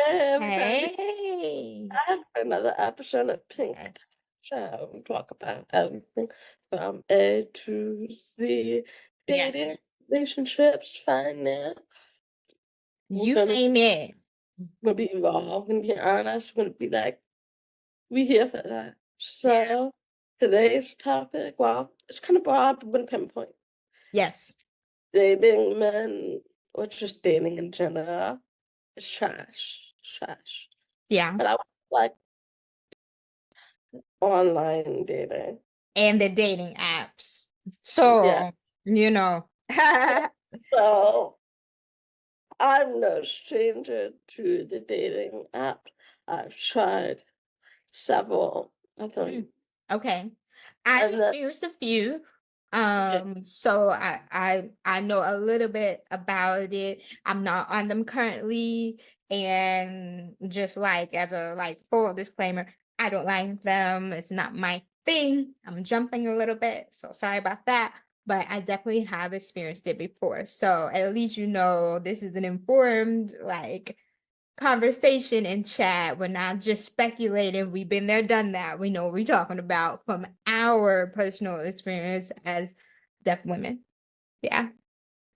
Hey, everybody. Hey. I have another episode of Okay. Pink Show. We talk about everything from A to Z, dating, Yes, relationships, finance. We're you gonna name it. we'll be involved, gonna be honest, we're gonna be like, we here for that. Yeah. So today's topic, well, it's kind of broad, but we can pinpoint. Yes. Dating men or just dating in general is trash. It's trash. Yeah. But I like online dating. And the dating apps. Yeah. So, you know. So I'm no stranger to the dating app. I've tried several of Mm, them. okay. I've And then, experienced a few. yeah, So I know a little bit about it. I'm not on them currently. And just like as a like full disclaimer, I don't like them. It's not my thing. I'm jumping a little bit, so sorry about that. But I definitely have experienced it before. So at least you know this is an informed like conversation in chat. We're not just speculating. We've been there, done that. We know what we're talking about from our personal experience as deaf women. Yeah.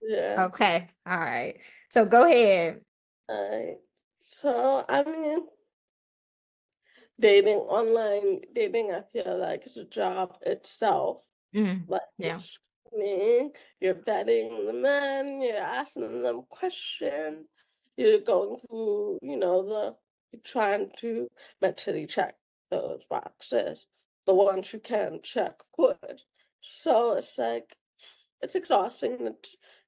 yeah. Okay. All right. So go ahead. I, so, I mean, dating online, dating, I feel like is a job itself. Mm, Like, yeah. it's screening, you're vetting the men, you're asking them questions, you're going through, you're trying to mentally check those boxes, the ones you can check, of course. So it's like, it's exhausting,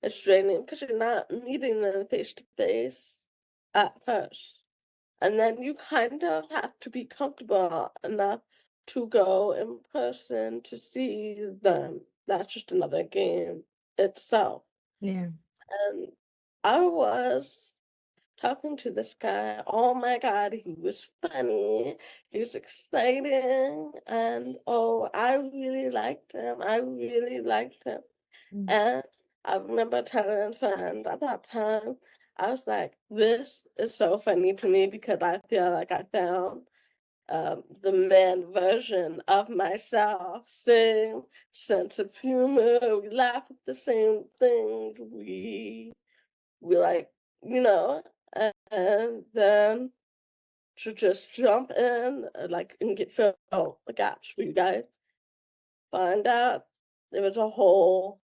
it's draining because you're not meeting them face to face at first. And then you kind of have to be comfortable enough to go in person to see them. That's just another game itself. Yeah. And I was talking to this guy. Oh my God, he was funny. He was exciting. And oh, I really liked him. I really liked him. Mm, And I remember telling friends at that time, I was like, this is so funny to me because I feel like I found the man version of myself. Same sense of humor. We laugh at the same things. We like, you know, and then to just jump in, like, and get fill the gaps for you guys. Find out there was a whole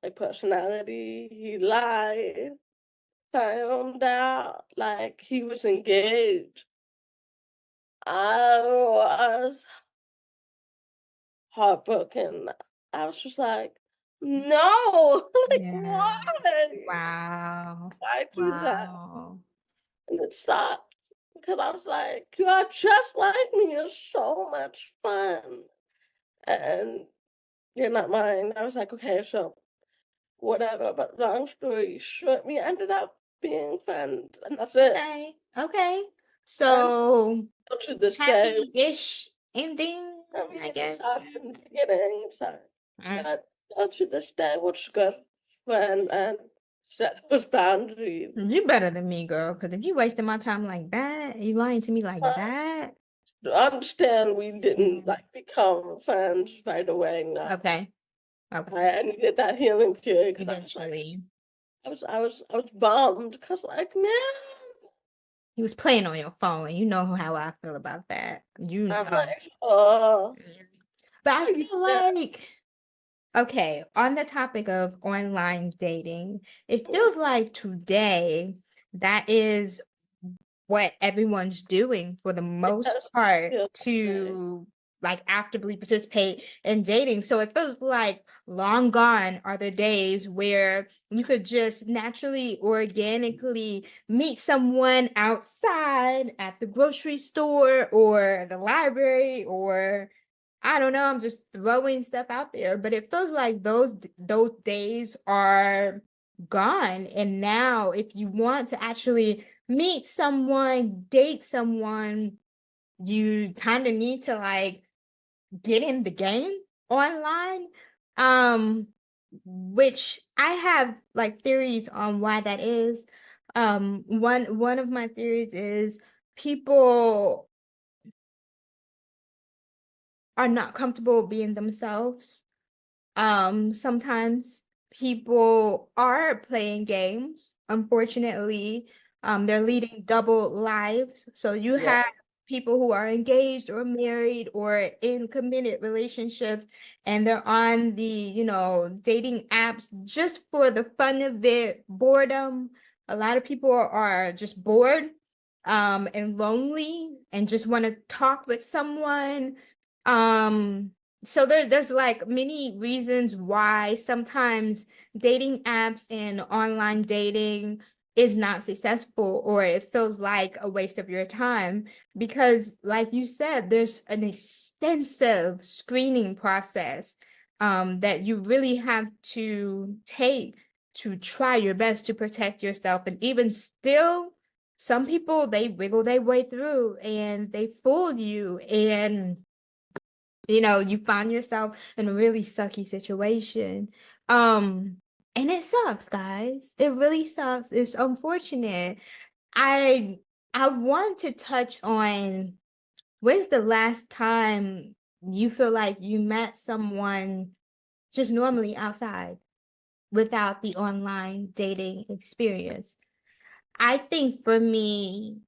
like personality. He lied. Found out like he was engaged. I was heartbroken. I was just like, no, like yeah. why? Wow. Why do that? Wow. And it stopped because I was like, you are just like me. You're so much fun. And you're not mine. I was like, okay, so whatever. But long story short, we ended up being friends, and that's it. Okay. Okay. And So to this day, happy-ish ending, I I mean, guess. I've been beginning, so, Mm. but to this day, what's good friend and set those boundaries. You better than me, girl. Because if you wasting my time like that, you lying to me like Uh, that. to understand we didn't Mm. like become friends right away. No, Okay. Okay. I needed that healing period because I was like, Eventually, I was bummed because like, man, he was playing on your phone. You know how I feel about that. You I'm know. like, oh, Mm. But I feel yeah, like, okay, on the topic of online dating, it feels like today that is what everyone's doing for the it most does part feel that way. to like actively participate in dating. So it feels like long gone are the days where you could just naturally, organically meet someone outside at the grocery store or the library or I don't know, I'm just throwing stuff out there, but it feels like those days are gone. And now if you want to actually meet someone, date someone, you kind of need to like get in the game online. Um which I have like theories on why that is. One of my theories is people are not comfortable being themselves. Sometimes people are playing games. Unfortunately, they're leading double lives. So you Yes. have people who are engaged or married or in committed relationships, and they're on the, dating apps just for the fun of it, boredom. A lot of people are just bored, and lonely and just want to talk with someone. Um, so there's like many reasons why sometimes dating apps and online dating is not successful, or it feels like a waste of your time, because like you said, there's an extensive screening process that you really have to take to try your best to protect yourself. And even still, some people, they wiggle their way through and they fool you, and you find yourself in a really sucky situation. Um, and it sucks, guys. It really sucks. It's unfortunate. I I want to touch on, when's the last time you feel like you met someone just normally outside without the online dating experience? I think for me,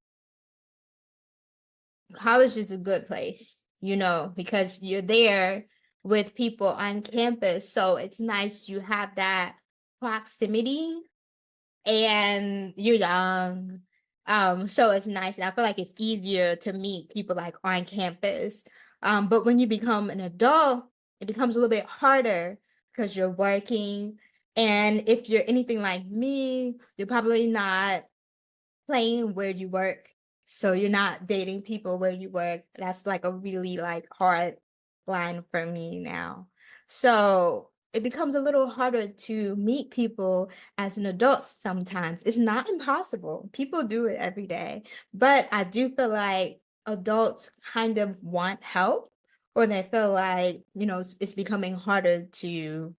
college is a good place, because you're there with people on campus. So it's nice you have that proximity, and you're young. So it's nice. And I feel like it's easier to meet people like on campus. But when you become an adult, it becomes a little bit harder because you're working. And if you're anything like me, you're probably not playing where you work. So you're not dating people where you work. That's like a really like hard line for me now. So it becomes a little harder to meet people as an adult sometimes. It's not impossible. People do it every day. But I do feel like adults kind of want help, or they feel like, it's becoming harder to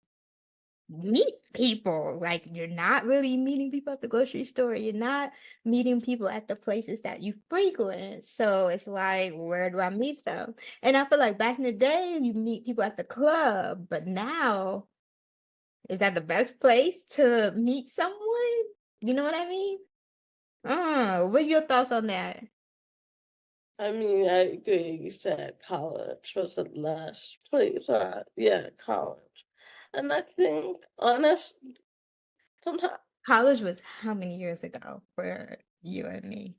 meet people. Like, you're not really meeting people at the grocery store. You're not meeting people at the places that you frequent. So it's like, where do I meet them? And I feel like back in the day, you meet people at the club, but now, is that the best place to meet someone? You know what I mean? What are your thoughts on that? I mean, I agree. You said college was the last place. Yeah, college. And I think, honest, sometimes, College was how many years ago for you and me?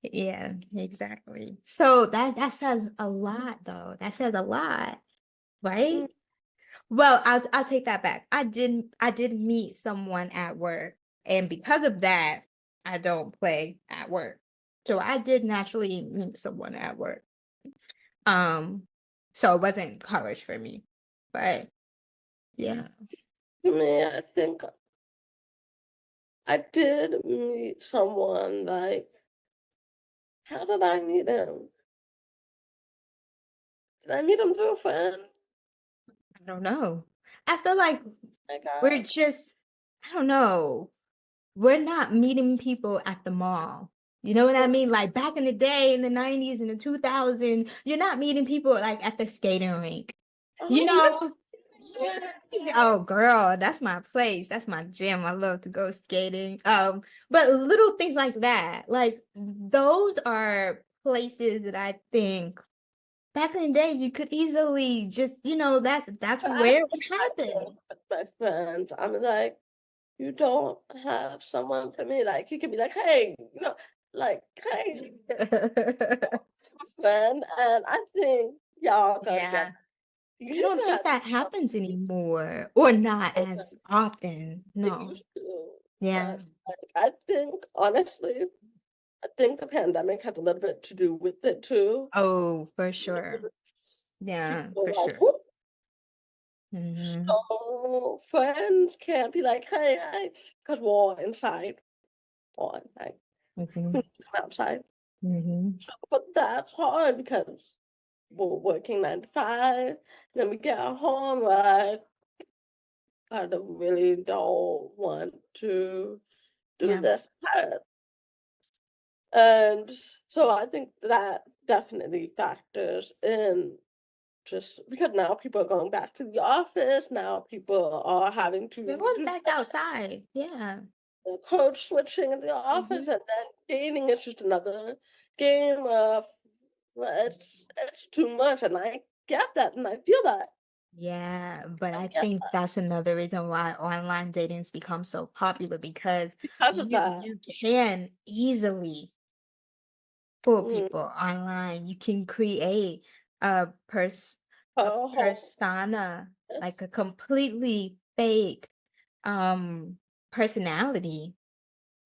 Yeah, exactly. So that says a lot, though. That says a lot, right? Well, I'll take that back. I did meet someone at work, and because of that, I don't play at work. So I did naturally meet someone at work. Um, so it wasn't college for me. But yeah. to me, I think I did meet someone, like, how did I meet him? Did I meet him through a friend? I don't know. I feel like My we're God. just, I don't know. We're not meeting people at the mall. You know what I mean? Like back in the day in the 90s and the 2000s, you're not meeting people like at the skating rink. You Oh, know? yeah. Oh girl, that's my place. That's my gym. I love to go skating. But little things like that, like those are places that I think back in the day you could easily just, that's I where it would I do happen. with my friends. I'm like, you don't have someone for me. Like, he could be like, hey, like, hey, friend. And I think y'all go together. Yeah. I You don't think got that happens anymore, or not something as often. it No. used to. Yeah. But like, I think, honestly, I think the pandemic had a little bit to do with it too. Oh, for sure. Yeah, People for like, sure. whoop, Hmm. so friends can't be like, hey, because we're all inside, on, like, Hmm. we need to come outside. Hmm. But that's hard because we're working 9 to 5, then we get home, like, I really don't want to do Yeah. this instead. And so I think that definitely factors in just because now people are going back to the office, now people are having We're to going do back outside. Yeah. the code switching in the office, Mhm. and then dating is just another game of well, it's too much, and I get that, and I feel that. Yeah, but I I get think that that's another reason why online dating's become so popular because because of that. you can easily fool Mm, people online. You can create a a a whole persona, yes, like a completely fake um personality.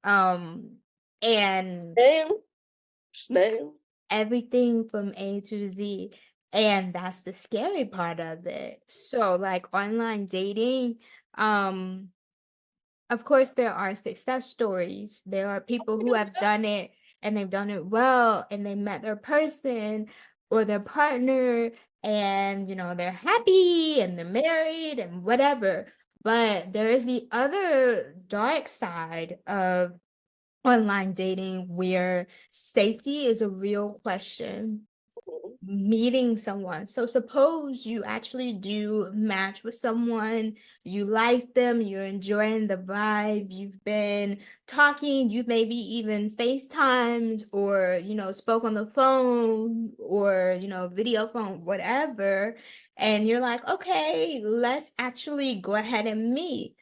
Um and name, name. everything from A to Z. And that's the scary part of it. So like online dating, um, of course there are success stories. There are people who have done it and they've done it well and they met their person or their partner and they're happy and they're married and whatever. But there is the other dark side of online dating where safety is a real question. Meeting someone. So suppose you actually do match with someone, you like them, you're enjoying the vibe, you've been talking, you've maybe even FaceTimed or, spoke on the phone or, video phone, whatever. And you're like, okay, let's actually go ahead and meet.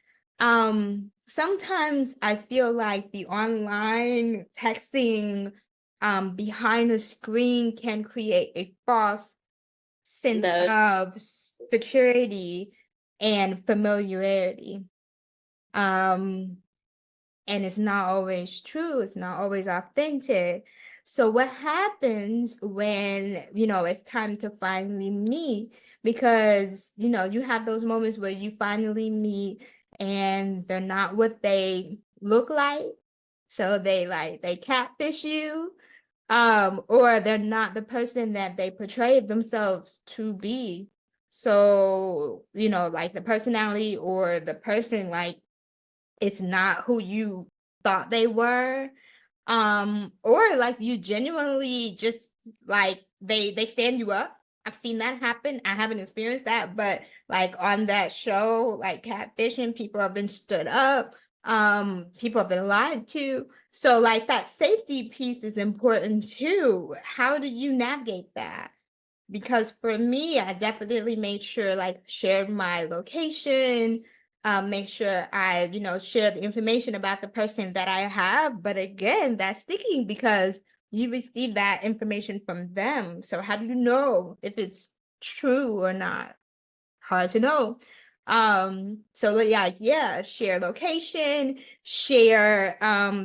Sometimes I feel like the online texting behind the screen can create a false sense No, of security and familiarity. Um, and it's not always true, it's not always authentic. So what happens when, it's time to finally meet? Because, you have those moments where you finally meet and they're not what they look like. So they catfish you, or they're not the person that they portrayed themselves to be. So, like the personality or the person, like it's not who you thought they were. Or like you genuinely just like they stand you up. I've seen that happen. I haven't experienced that, but like on that show, like catfishing, people have been stood up, people have been lied to. So like that safety piece is important too. How do you navigate that? Because for me, I definitely made sure like shared my location, make sure I, share the information about the person that I have. But again, that's sticky because you receive that information from them. So how do you know if it's true or not? Hard to know. So yeah, share location, share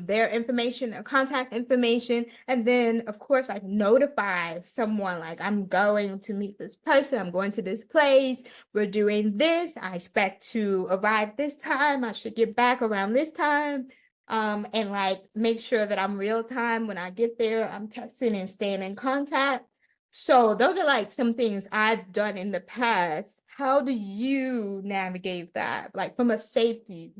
their information, their contact information, and then of course like notify someone like I'm going to meet this person, I'm going to this place, we're doing this, I expect to arrive this time, I should get back around this time. And like make sure that I'm real time when I get there, I'm texting and staying in contact. So those are like some things I've done in the past. How do you navigate that, like from a safety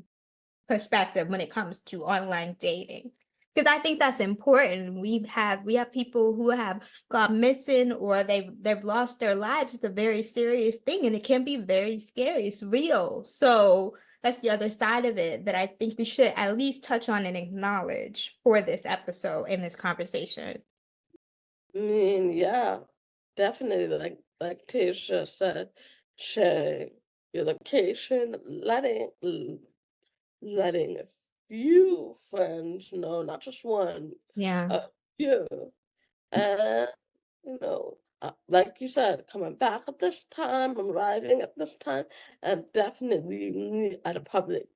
perspective when it comes to online dating? Because I think that's important. We have people who have gone missing or they've lost their lives. It's a very serious thing and it can be very scary. It's real. So that's the other side of it that I think we should at least touch on and acknowledge for this episode in this conversation. I mean, yeah, definitely. Like Tisha said, sharing your location, letting a few friends know, not just one, Yeah. a few, and like you said, coming back at this time, arriving at this time, and definitely meet at a public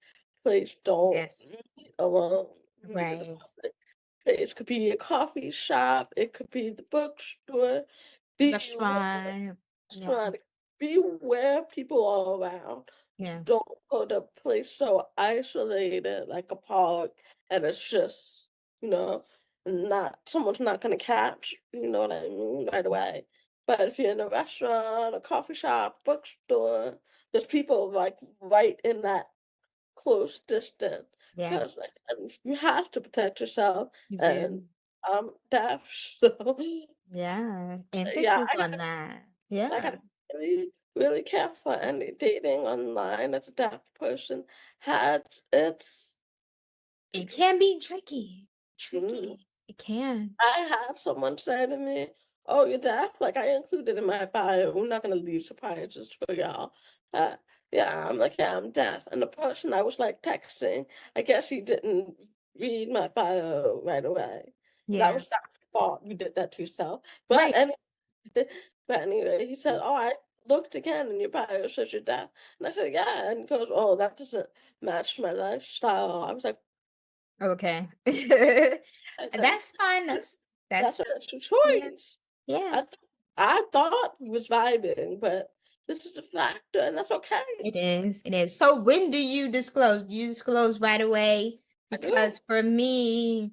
place. Don't Yes. meet alone. Meet at a Right. public place. Could be a coffee shop. It could be the bookstore. Be where Restaurant. Yeah. restaurant. Be where people are around. Yeah. Don't go to a place so isolated like a park, and it's just you know not someone's not gonna catch. You know what I mean right away. But if you're in a restaurant, a coffee shop, bookstore, there's people like right in that close distance. Yeah, because like, you have to protect yourself, you and do. I'm deaf, so Yeah, yeah, emphasis on that. I Yeah, gotta be really, really careful. Any dating online as a deaf person had its. it can be tricky. Mm, Tricky. It can. I had someone say to me, "Oh, you're deaf?" Like I included in my bio. I'm not gonna leave surprises for y'all. Uh, yeah, I'm like, yeah, I'm deaf. And the person I was like texting, I guess he didn't read my bio right away. That Yeah. was not your fault. You did that to yourself. But Right. any, but anyway, he said, "Oh, I looked again and your bio says you're deaf." And I said, "Yeah." And he goes, "Oh, that doesn't match my lifestyle." I was like, Okay. I said, That's fine. "That's That's a personal yeah. choice." Yeah. I th I thought we was vibing, but this is a factor, and that's okay. It is. It is. So when do you disclose? Do you disclose right away? I do. Because for me,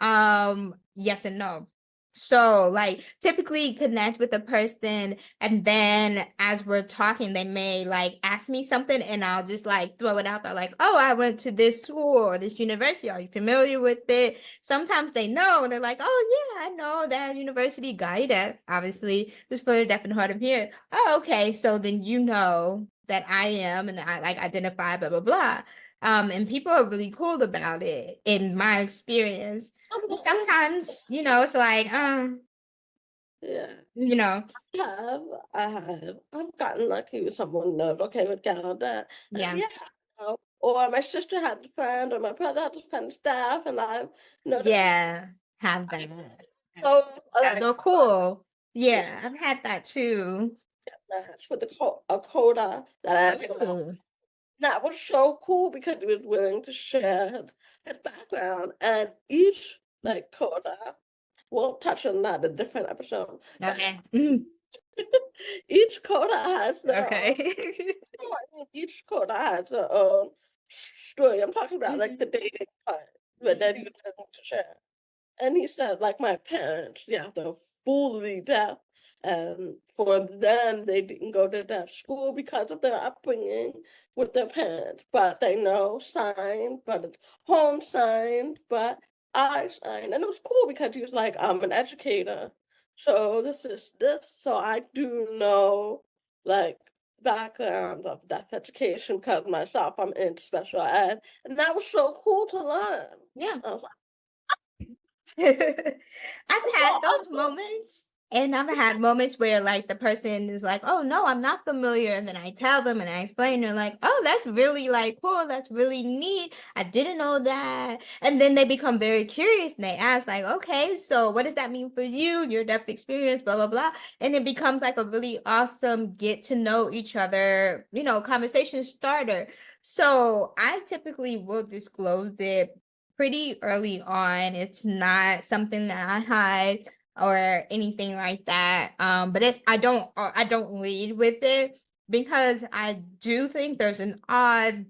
yes and no. So like typically connect with a person and then as we're talking, they may like ask me something and I'll just like throw it out there like, oh, I went to this school or this university. Are you familiar with it? Sometimes they know and they're like, oh yeah, I know that university guy that obviously just for the deaf and hard of hearing. Oh, okay. So then you know that I am and I like identify, blah, blah, blah. And people are really cool about it in my experience. But Okay. sometimes, it's like, Yeah, you know, I have. I've gotten lucky with someone that okay with Canada, and yeah, yeah, or my sister had a friend, or my brother had a friend staff, and I've noticed yeah, have that. so like They're cool. Yeah, I've had that too. match with a coda that I had. Ooh, That was so cool because he was willing to share his background, and each like coda, we'll touch on that in a different episode, but okay. each coda has their own Okay. story. Each coda has their own story. I'm talking about like the Mhm, dating part, but that he was willing to share. And he said, like my parents, yeah, they're fully deaf. And for them, they didn't go to deaf school because of their upbringing with their parents. But they know sign, but it's home signed, but I signed. And it was cool because he was like, I'm an educator. So this is this. So I do know like background of deaf education because myself, I'm in special ed. And that was so cool to learn. yeah. I was like, I've had those moments, and I've had moments where like the person is like, "Oh no, I'm not familiar," and then I tell them and I explain. They're like, "Oh, that's really like cool. That's really neat. I didn't know that." And then they become very curious and they ask like, "Okay, so what does that mean for you? Your deaf experience, blah blah blah." And it becomes like a really awesome get to know each other, conversation starter. So I typically will disclose it pretty early on. It's not something that I hide or anything like that. But I don't lead with it because I do think there's an odd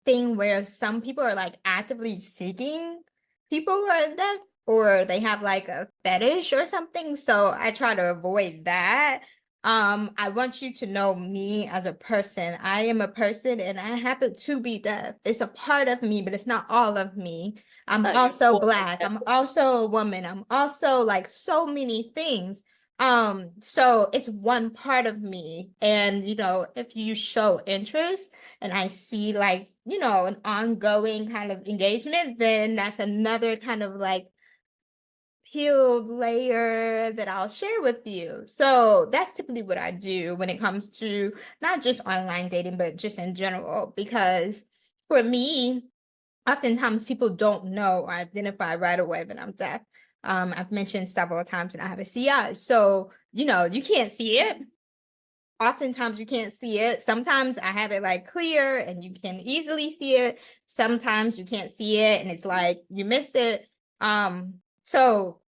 thing where some people are like actively seeking people who are deaf or they have like a fetish or something. So I try to avoid that. I want you to know me as a person. I am a person and I happen to be deaf. It's a part of me, but it's not all of me. I'm like, also well, Black. I'm also a woman. I'm also like so many things. So it's one part of me. And if you show interest, and I see like, an ongoing kind of engagement, then that's another kind of like peeled layer that I'll share with you. So that's typically what I do when it comes to not just online dating, but just in general. Because for me, oftentimes people don't know or identify right away that I'm deaf. I've mentioned several times that I have a CI. So, you can't see it. Oftentimes you can't see it. Sometimes I have it like clear and you can easily see it. Sometimes you can't see it and it's like you missed it. So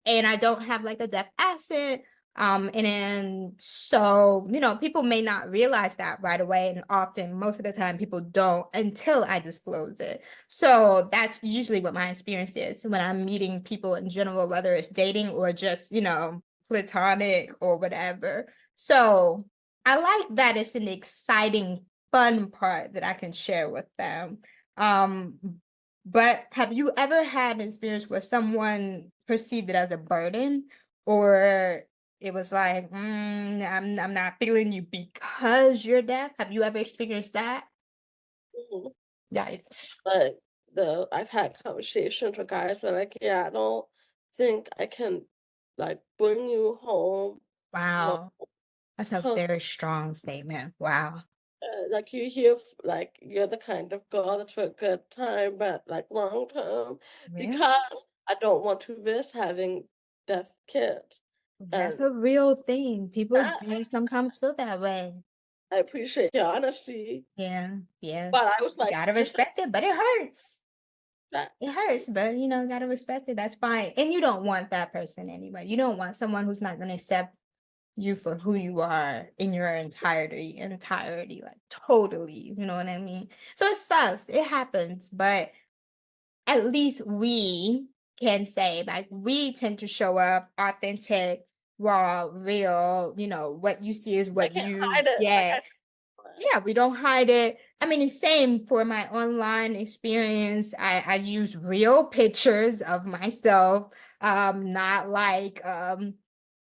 and I don't have like a deaf accent. And then so, people may not realize that right away. And often, most of the time, people don't until I disclose it. So that's usually what my experience is when I'm meeting people in general, whether it's dating or just, platonic or whatever. So I like that it's an exciting, fun part that I can share with them. Um, but have you ever had an experience where someone perceived it as a burden, or it was like, I'm not feeling you because you're deaf? Have you ever experienced that? Mhm. Yikes. Like, I've had conversations with guys that like, yeah, I don't think I can like bring you home. No, Wow. That's a very strong statement. Wow. like you hear like you're the kind of girl that's for a good time, but like long term, Really? because I don't want to risk having deaf kids. That's And a real thing. People I, do sometimes feel that way. I appreciate your honesty, Yeah, yeah. but I was You like, gotta just respect it, but it hurts. that. It hurts, but gotta respect it. That's fine. And you don't want that person anyway. You don't want someone who's not gonna accept you for who you are in your entirety, like totally. You know what I mean? So it sucks. It happens, but at least we can say like we tend to show up authentic, raw, real. What you see is I what can't you hide it. Like get. Yeah, we don't hide it. I mean, the same for my online experience. I use real pictures of myself, not like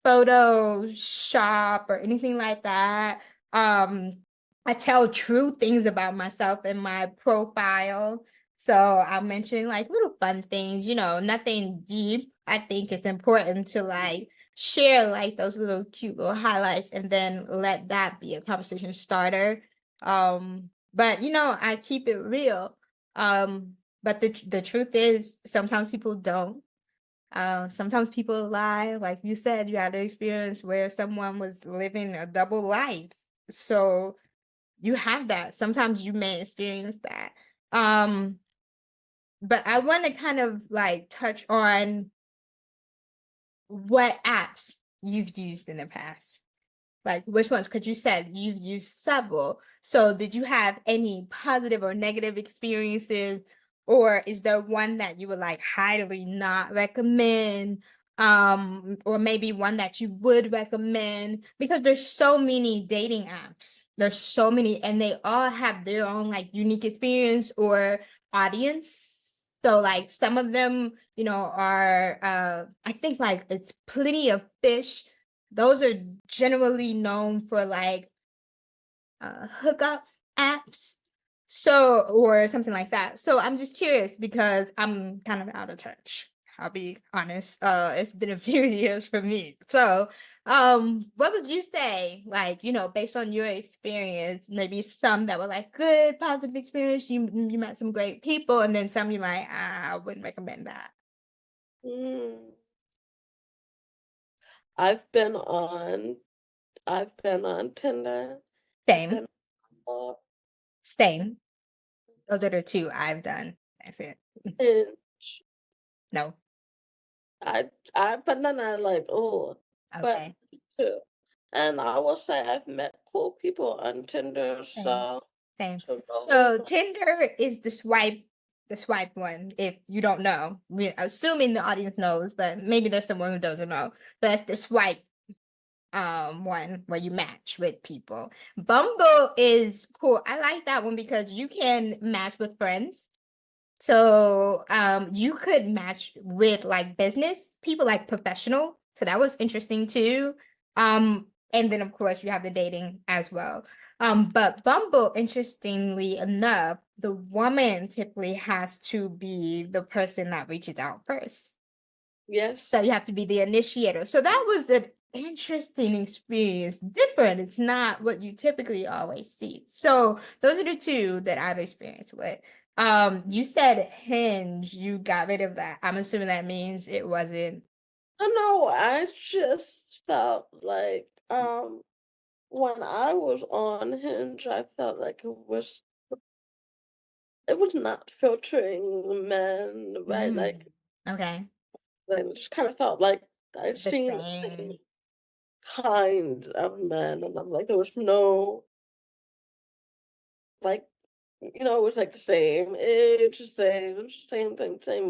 Photoshop or anything like that. I tell true things about myself in my profile. So I'll mention like little fun things, nothing deep. I think it's important to like share like those little cute little highlights and then let that be a conversation starter. But I keep it real. But the truth is sometimes people don't. Sometimes people lie. Like you said, you had an experience where someone was living a double life. So you have that. Sometimes you may experience that. Um, but I want to kind of like touch on what apps you've used in the past. Like which ones? Because you said you've used several. So did you have any positive or negative experiences? Or is there one that you would like highly not recommend? Or maybe one that you would recommend? Because there's so many dating apps. There's so many, and they all have their own like unique experience or audience. So like some of them, are I think like it's Plenty of Fish. Those are generally known for like hookup apps. So, or something like that. So I'm just curious because I'm kind of out of touch. I'll be honest. It's been a few years for me. So, what would you say, like, based on your experience, maybe some that were like good, positive experience, you met some great people, and then some you like, I wouldn't recommend that. Mm. I've been on I've been on Tinder. I've Same, been on same. Those are the two I've done. That's it. Hinge. No. But then I like, oh, but Okay. too. And I will say I've met cool people on Tinder, Same. so Same. to So go Tinder is the swipe one, if you don't know. Assuming the audience knows, but maybe there's someone who doesn't know. But it's the swipe one where you match with people. Bumble is cool. I like that one because you can match with friends. So you could match with like business people, like professional. So that was interesting too. And then of course you have the dating as well. But Bumble, interestingly enough, the woman typically has to be the person that reaches out first. So yes. you have to be the initiator. So that was an interesting experience. Different. It's not what you typically always see. So those are the two that I've experienced with. You said Hinge, you got rid of that. I'm assuming that means it wasn't. I know, I just felt like when I was on Hinge, I felt like it was not filtering men, right? Mm, okay. Like it just kind of felt like I'd The seen the same same. kind of men, and I'm like, there was no like, it was like the same age, same,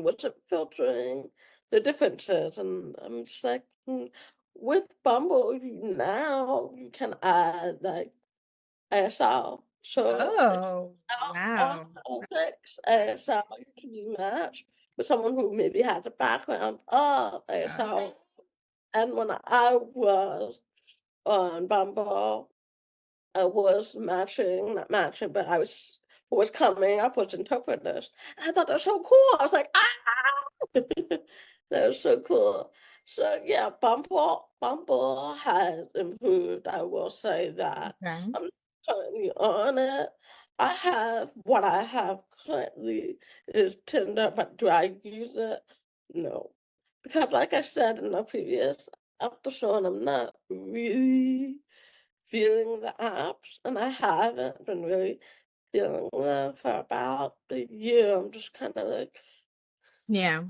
wasn't filtering the differences, and I'm just like, with Bumble, now you can add like ASL. So Oh, on wow. Netflix, so you can be matched with someone who maybe has a background of Okay. so and when I was on Bumble, I was matching, not matching, but I was coming up with interpreters. And I thought that was so cool. I was like, ah, that was so cool. So yeah, Bumble has improved. I will say that. Okay. I'm currently on it. What I have currently is Tinder, but do I use it? No. Because like I said in the previous episode, I'm not really feeling the apps, and I haven't been really feeling them for about a year. I'm just kind of like, Yeah.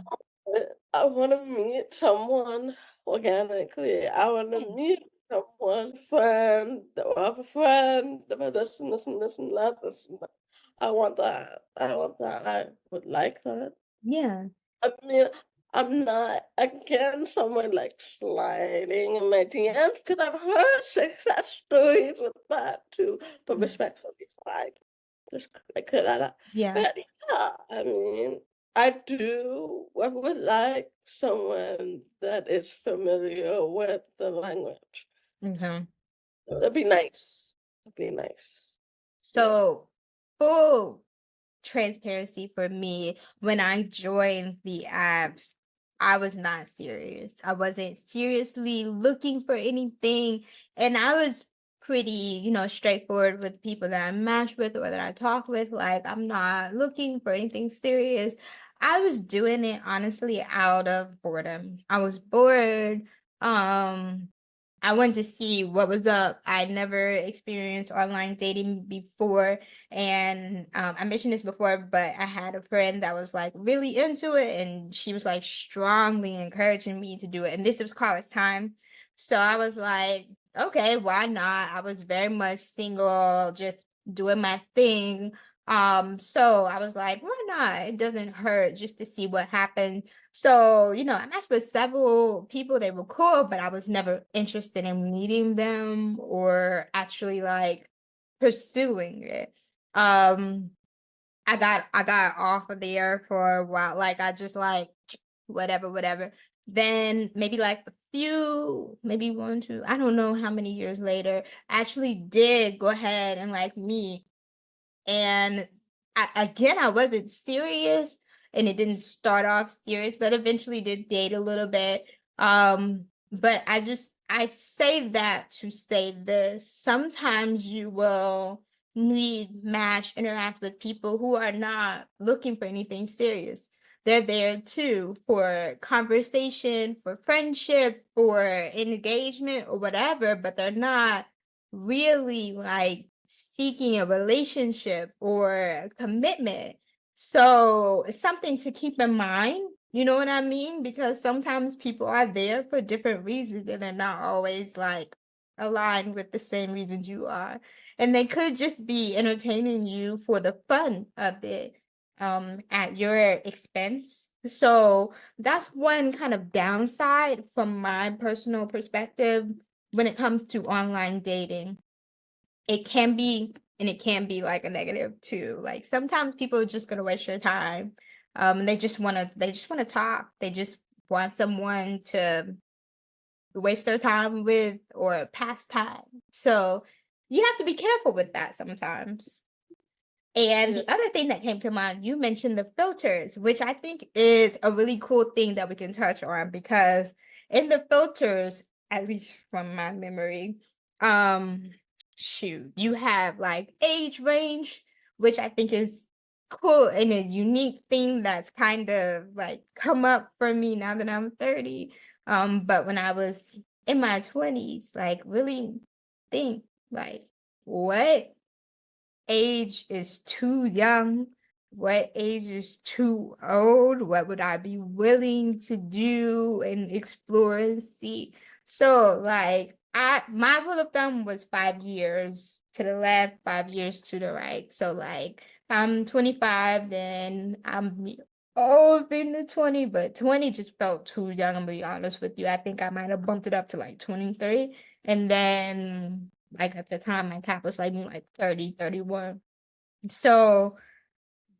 I want to meet someone organically. I want to Yeah. meet someone, friend, or have a friend, about this and this and this and that. This and that. I want that. I want that. I would like that. Yeah. I mean, I'm not against someone like sliding in my DMs because I've heard success stories with that too, but Mm. respectfully slide. Just like that. Yeah. But yeah, I mean, I would like someone that is familiar with the language. Okay. That'd be nice. That'd be nice. Yeah. So, full transparency for me, when I joined the apps, I was not serious. I wasn't seriously looking for anything. And I was pretty, straightforward with people that I matched with or that I talk with. Like, I'm not looking for anything serious. I was doing it honestly out of boredom. I was bored. Um, I wanted to see what was up. I'd never experienced online dating before, and I mentioned this before, but I had a friend that was like really into it, and she was like strongly encouraging me to do it. And this was college time. So I was like, okay, why not? I was very much single, just doing my thing. So I was like, why not? It doesn't hurt just to see what happens. So, I matched with several people. They were cool, but I was never interested in meeting them or actually like pursuing it. Um, I got off of there for a while. Like I just like whatever, whatever. Then maybe like a few, maybe one, two, I don't know how many years later, I actually did go ahead and like meet. And again, I wasn't serious and it didn't start off serious, but eventually did date a little bit. But I say that to say this. Sometimes you will need match, interact with people who are not looking for anything serious. They're there too for conversation, for friendship, for engagement or whatever, but they're not really like seeking a relationship or a commitment. So it's something to keep in mind. You know what I mean? Because sometimes people are there for different reasons and they're not always like aligned with the same reasons you are. And they could just be entertaining you for the fun of it at your expense. So that's one kind of downside from my personal perspective when it comes to online dating. It can be and it can be like a negative too. Like sometimes people are just gonna waste your time. They just wanna talk. They just want someone to waste their time with or pass time. So you have to be careful with that sometimes. And Yeah. the other thing that came to mind, you mentioned the filters, which I think is a really cool thing that we can touch on because in the filters, at least from my memory, um, shoot, you have like age range, which I think is cool and a unique thing that's kind of like come up for me now that I'm 30. But when I was in my 20s, like really think like what age is too young? What age is too old? What would I be willing to do and explore and see? So like my rule of thumb was 5 years to the left, 5 years to the right. So like I'm 25, then I'm old in the 20, but 20 just felt too young, I'm gonna be honest with you. I think I might have bumped it up to like 23. And then Like at the time, my cap was like maybe like 30, 31. So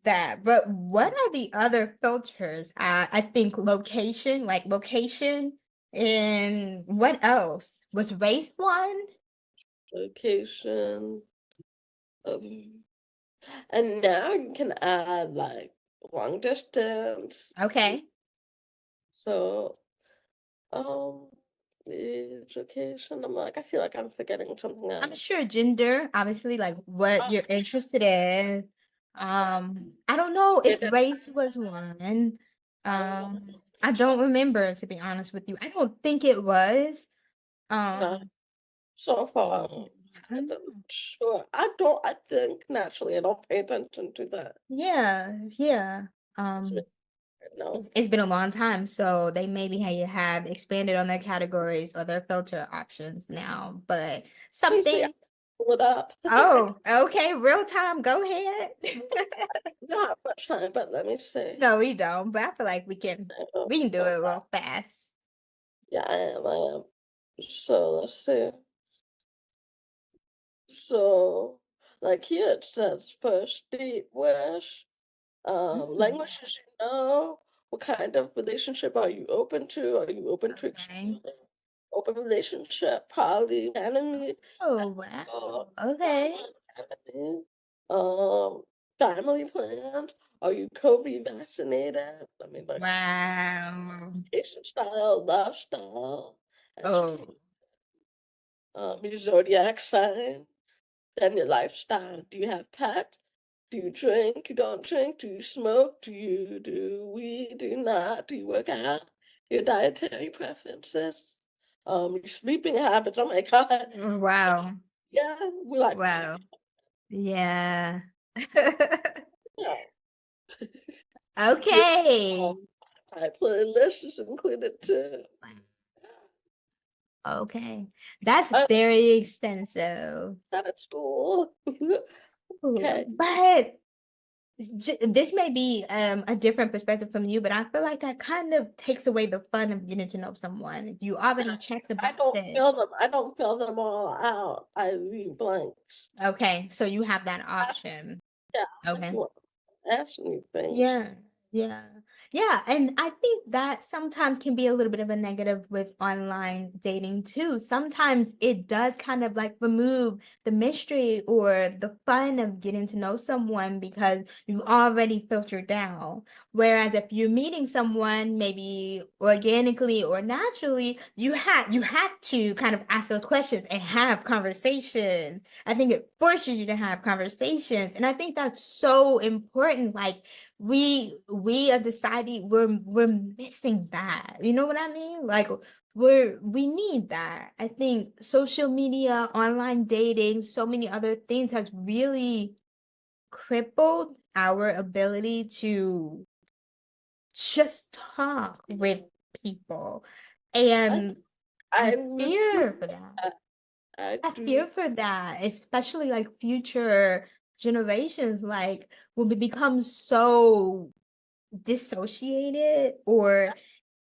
but what are the other filters? I think location, like location, and what else? Was race one? Location. Um, and now you can add like long distance. Okay. So, um, education. I'm like, I feel like I'm forgetting something I'm else. sure gender, obviously, like what Oh, you're interested in. I don't know if it is, race was one. I don't remember, to be honest with you. I don't think it was. uh, Um, so far. I don't I'm know. not sure. I don't. I think naturally I don't pay attention to that. Yeah, yeah. It's really, Um, no. it's been a long time, so they maybe have expanded on their categories or their filter options now. But You see, I something. pull it up. Oh, okay, real time. Go ahead. Not have much time, but let me see. No, we don't. But I feel like we can do Oh, it real fast. yeah, I am. I am. So let's see. So, like here it says first date wish, Mm, languages you know, what kind of relationship are you open to? Are you open to okay. exploring open relationship, poly, enemy, Oh wow. Okay. non-monogamy, um, family plans? Are you COVID vaccinated? I mean, like, Wow. education style, lifestyle, Oh education, your zodiac sign. Then your lifestyle. Do you have pets? Do you drink? You don't drink? Do you smoke? Do you do weed? Do you not? Do you work out? Your dietary preferences? Your sleeping habits. Oh my God. wow. Yeah, we like, Wow. Yeah. yeah. Your Okay. my playlist is included too. Okay. That's I'm very extensive. not at school. Ooh, Okay. but this may be a different perspective from you, but I feel like that kind of takes away the fun of getting to know someone. If you already check the I don't boxes. fill them. I don't fill them all out. I leave blanks. Okay, so you have that option. Yeah, if Okay. you want to ask me things. Yeah, yeah, yeah. And I think that sometimes can be a little bit of a negative with online dating too. Sometimes it does kind of like remove the mystery or the fun of getting to know someone because you already filtered down. Whereas if you're meeting someone maybe organically or naturally, you have to kind of ask those questions and have conversations. I think it forces you to have conversations, and I think that's so important. Like we as a society we're missing that. You know what I mean? Like we need that. I think social media, online dating, so many other things has really crippled our ability to just talk with people. I And I I would fear for that. I I do. fear for that, especially like future generations, like will become so dissociated or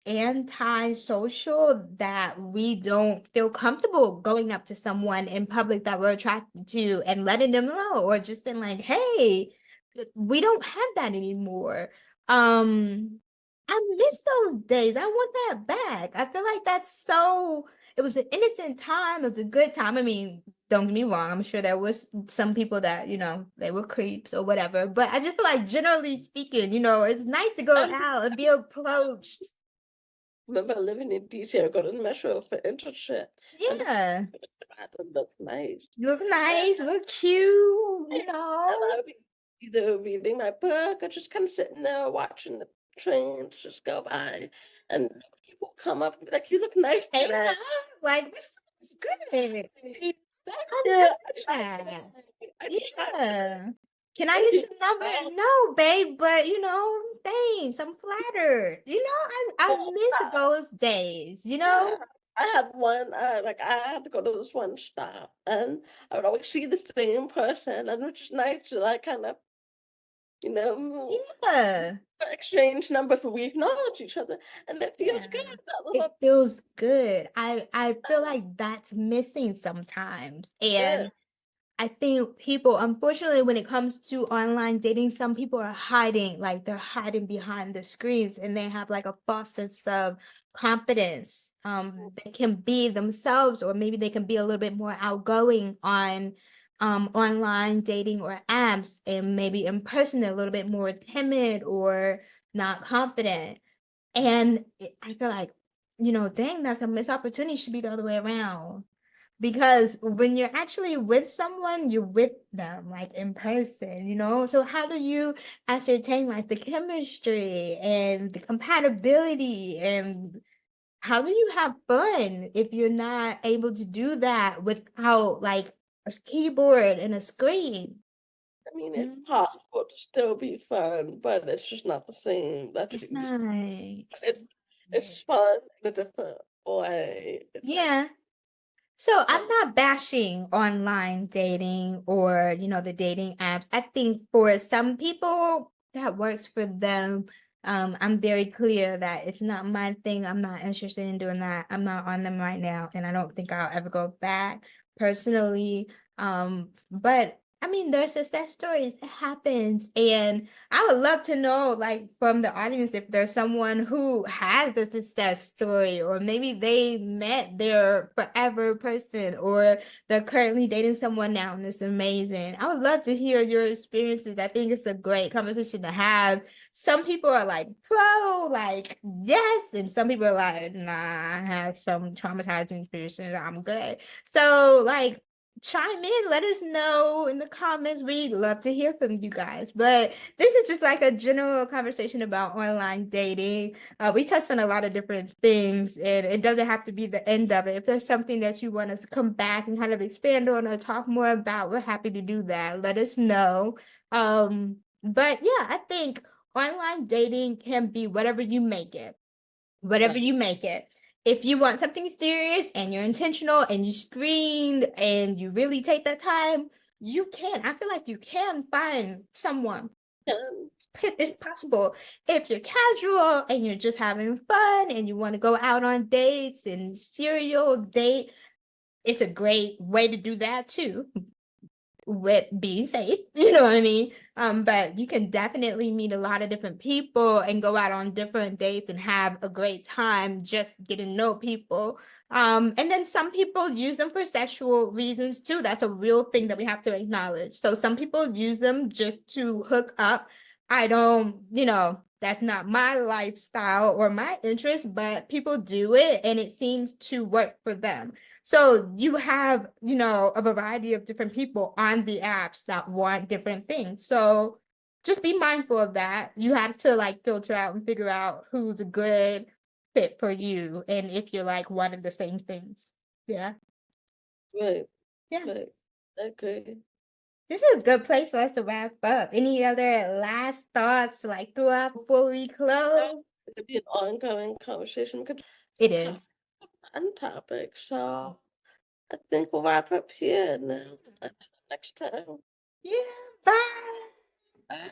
antisocial that we don't feel comfortable going up to someone in public that we're attracted to and letting them know, or just saying like, hey, we don't have that anymore. I miss those days. I want that back. I feel like it was an innocent time. It was a good time. I mean, don't get me wrong. I'm sure there was some people that, they were creeps or whatever. But I just feel like generally speaking, it's nice to go I out and be approached. remember living in DC. I go to the metro for internship, and the Yeah. bathroom looks nice. Look And nice, look cute, I would be either reading my book or just kind of sitting there watching the trains just go by, and people come up and be like, "You look nice Hey, today." like this looks good. Thank I you. love that. I try Yeah. Can I get today. your number? No, babe, but thanks. I'm flattered. I miss those days. Yeah, I had one, like, I had to go to this one stop, and I would always see the same person, and it was just nice to, like, kind of you know, Yeah. exchange numbers, we acknowledge each other, and it feels Yeah. good. That It little feels good. I feel like that's missing sometimes. bit. And I think people, unfortunately, when it comes to online dating, some people are hiding, like they're hiding behind the screens and they have like a false sense of confidence. They can be themselves, or maybe they can be a little bit more outgoing on online dating or apps, and maybe in person they're a little bit more timid or not confident. And I feel like, dang, that's a missed opportunity. Should be the other way around. Because when you're actually with someone, you're with them, like in person. So how do you ascertain like the chemistry and the compatibility, and how do you have fun if you're not able to do that without like a keyboard and a screen? I mean, it's Mm, possible to still be fun, but it's just not the same. That's what It's you not. it's fun in a different way. It's like Yeah. So fun. I'm not bashing online dating or, the dating apps. I think for some people that works for them. I'm very clear that it's not my thing. I'm not interested in doing that. I'm not on them right now, and I don't think I'll ever go back personally. But I mean, there's success stories. It happens, and I would love to know, like, from the audience, if there's someone who has the success story, or maybe they met their forever person, or they're currently dating someone now, and it's amazing. I would love to hear your experiences. I think it's a great conversation to have. Some people are like pro, like yes, and some people are like, nah, I have some traumatizing experiences. I'm good. So, like, chime in, let us know in the comments. We'd love to hear from you guys. But this is just like a general conversation about online dating. We touched on a lot of different things, and it doesn't have to be the end of it. If there's something that you want us to come back and kind of expand on or talk more about, we're happy to do that. Let us know. But yeah, I think online dating can be whatever you make it. Whatever Right. you make it. If you want something serious and you're intentional and you screened and you really take that time, you can. I feel like you can find someone. And It's possible. If you're casual and you're just having fun and you want to go out on dates and serial date, it's a great way to do that too, with being safe, you know what I mean? But you can definitely meet a lot of different people and go out on different dates and have a great time just getting to know people. And then some people use them for sexual reasons too. That's a real thing that we have to acknowledge. So some people use them just to hook up. I don't, that's not my lifestyle or my interest, but people do it and it seems to work for them. So you have, a variety of different people on the apps that want different things. So just be mindful of that. You have to like filter out and figure out who's a good fit for you and if you're like one of the same things. Yeah. right, Yeah. right. Okay. This is a good place for us to wrap up. Any other last thoughts to like throw out before we close? It could be an ongoing conversation. We could It talk is. on topics. So I think we'll wrap up here now. Until next time. Yeah. Bye. Bye.